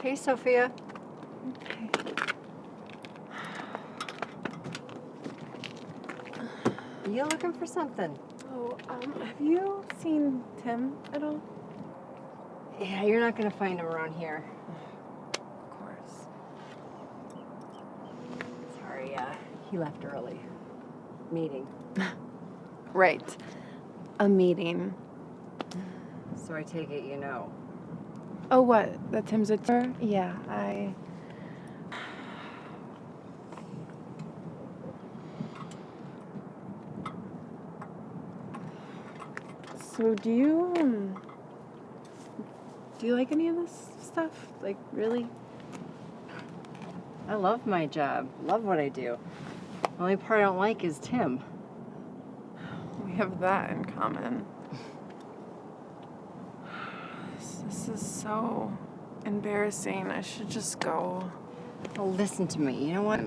Hey, Sophia. Okay. You looking for something? Oh, have you seen Tim at all? Yeah, you're not gonna find him around here. Of course. Sorry, he left early. Meeting. Right. A meeting. So I take it you know. Oh, what? That Tim's a tour? Yeah, So do you like any of this stuff? Like, really? I love my job. Love what I do. The only part I don't like is Tim. We have that in common. This is so embarrassing. I should just go. Oh, listen to me. You know what?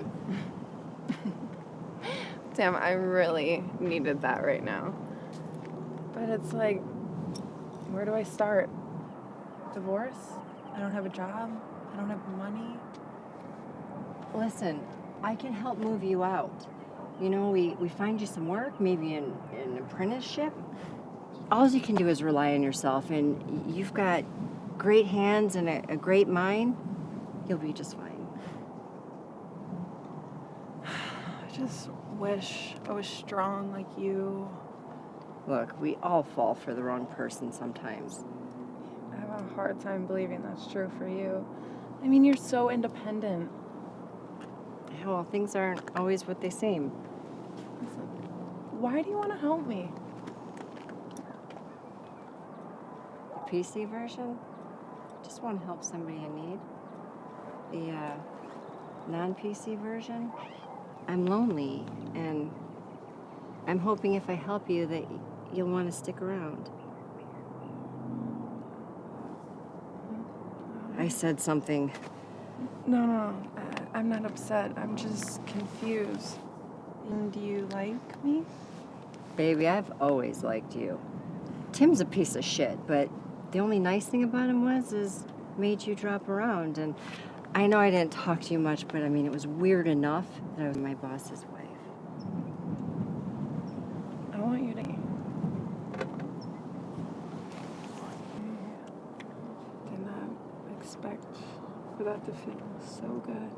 Damn, I really needed that right now. But it's like, where do I start? Divorce? I don't have a job. I don't have money. Listen, I can help move you out. You know, we find you some work, maybe an apprenticeship. All you can do is rely on yourself, and you've got great hands and a great mind. You'll be just fine. I just wish I was strong like you. Look, we all fall for the wrong person sometimes. I have a hard time believing that's true for you. I mean, you're so independent. Yeah, well, things aren't always what they seem. Listen, why do you want to help me? The PC version, just want to help somebody in need. The non-PC version, I'm lonely, and I'm hoping if I help you that you'll want to stick around. I said something. No. I'm not upset. I'm just confused. And do you like me? Baby, I've always liked you. Tim's a piece of shit, but the only nice thing about him is made you drop around. And I know I didn't talk to you much, but I mean, it was weird enough that I was my boss's wife. I want you to. Did not expect for that to feel so good.